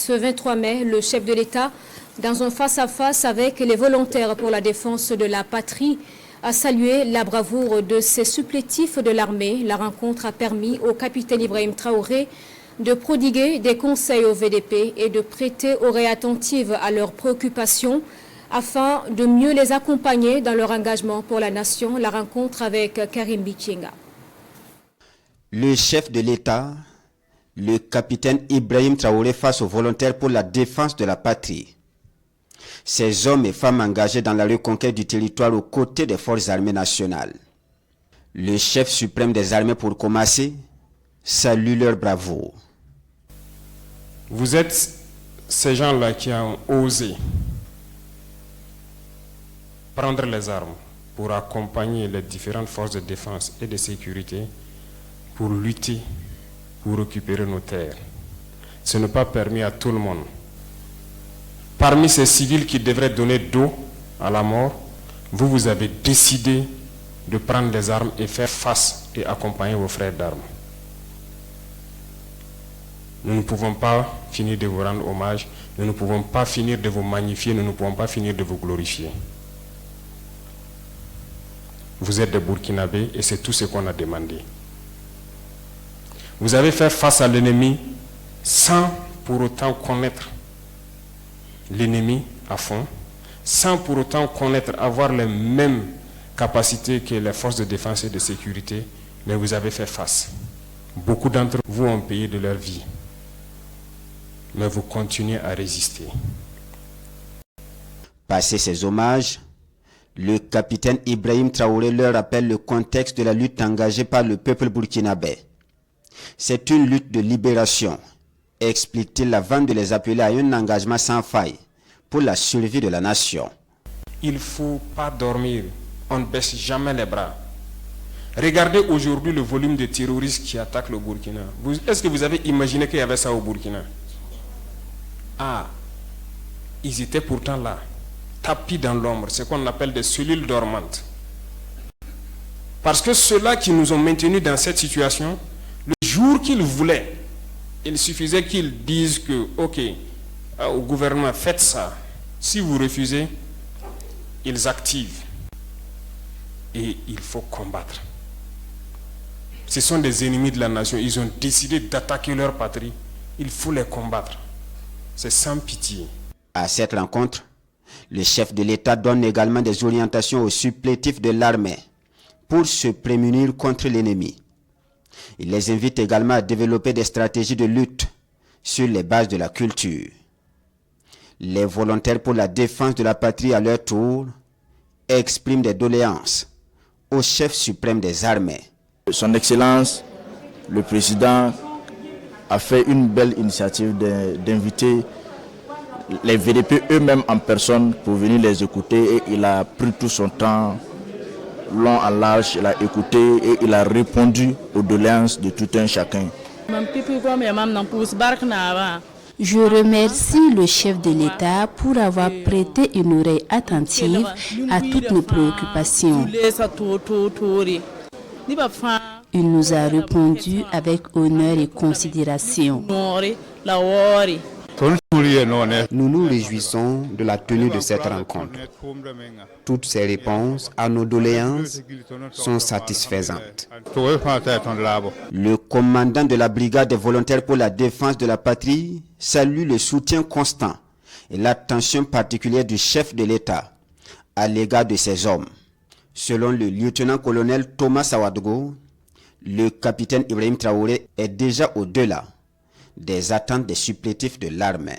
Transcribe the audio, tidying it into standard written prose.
Ce 23 mai, le chef de l'État, dans un face-à-face avec les volontaires pour la défense de la patrie, a salué la bravoure de ses supplétifs de l'armée. La rencontre a permis au capitaine Ibrahim Traoré de prodiguer des conseils au VDP et de prêter oreille attentive à leurs préoccupations afin de mieux les accompagner dans leur engagement pour la nation. La rencontre avec Karim Bichienga. Le chef de l'État, le capitaine Ibrahim Traoré, face aux volontaires pour la défense de la patrie. Ces hommes et femmes engagés dans la reconquête du territoire aux côtés des forces armées nationales. Le chef suprême des armées, pour commencer, salue leur bravoure. Vous êtes ces gens-là qui ont osé prendre les armes pour accompagner les différentes forces de défense et de sécurité pour lutter, pour récupérer nos terres. Ce n'est pas permis à tout le monde. Parmi ces civils qui devraient donner dos à la mort, vous avez décidé de prendre les armes et faire face et accompagner vos frères d'armes. Nous ne pouvons pas finir de vous rendre hommage, nous ne pouvons pas finir de vous magnifier, nous ne pouvons pas finir de vous glorifier. Vous êtes des Burkinabés et c'est tout ce qu'on a demandé. Vous avez fait face à l'ennemi sans pour autant connaître l'ennemi à fond, sans pour autant connaître, avoir les mêmes capacités que les forces de défense et de sécurité, mais vous avez fait face. Beaucoup d'entre vous ont payé de leur vie, mais vous continuez à résister. Passé ces hommages, le capitaine Ibrahim Traoré leur rappelle le contexte de la lutte engagée par le peuple burkinabé. C'est une lutte de libération, explique-t-il avant de les appeler à un engagement sans faille pour la survie de la nation. Il ne faut pas dormir, on ne baisse jamais les bras. Regardez aujourd'hui le volume de terroristes qui attaquent le Burkina. Est-ce que vous avez imaginé qu'il y avait ça au Burkina? Ah, ils étaient pourtant là, tapis dans l'ombre, ce qu'on appelle des cellules dormantes. Parce que ceux-là qui nous ont maintenus dans cette situation, le jour qu'ils voulaient, il suffisait qu'ils disent que, ok, au gouvernement, faites ça. Si vous refusez, ils activent. Et il faut combattre. Ce sont des ennemis de la nation. Ils ont décidé d'attaquer leur patrie. Il faut les combattre. C'est sans pitié. À cette rencontre, le chef de l'État donne également des orientations aux supplétifs de l'armée pour se prémunir contre l'ennemi. Il les invite également à développer des stratégies de lutte sur les bases de la culture. Les volontaires pour la défense de la patrie, à leur tour, expriment des doléances au chef suprême des armées. Son Excellence, le Président, a fait une belle initiative d'inviter les VDP eux-mêmes en personne pour venir les écouter, et il a pris tout son temps, long en large, il a écouté et il a répondu aux doléances de tout un chacun. Je remercie le chef de l'État pour avoir prêté une oreille attentive à toutes nos préoccupations. Il nous a répondu avec honneur et considération. Nous nous réjouissons de la tenue de cette rencontre. Toutes ces réponses à nos doléances sont satisfaisantes. Le commandant de la brigade des volontaires pour la défense de la patrie salue le soutien constant et l'attention particulière du chef de l'État à l'égard de ces hommes. Selon le lieutenant-colonel Thomas Sawadogo, le capitaine Ibrahim Traoré est déjà au-delà des attentes des supplétifs de l'armée.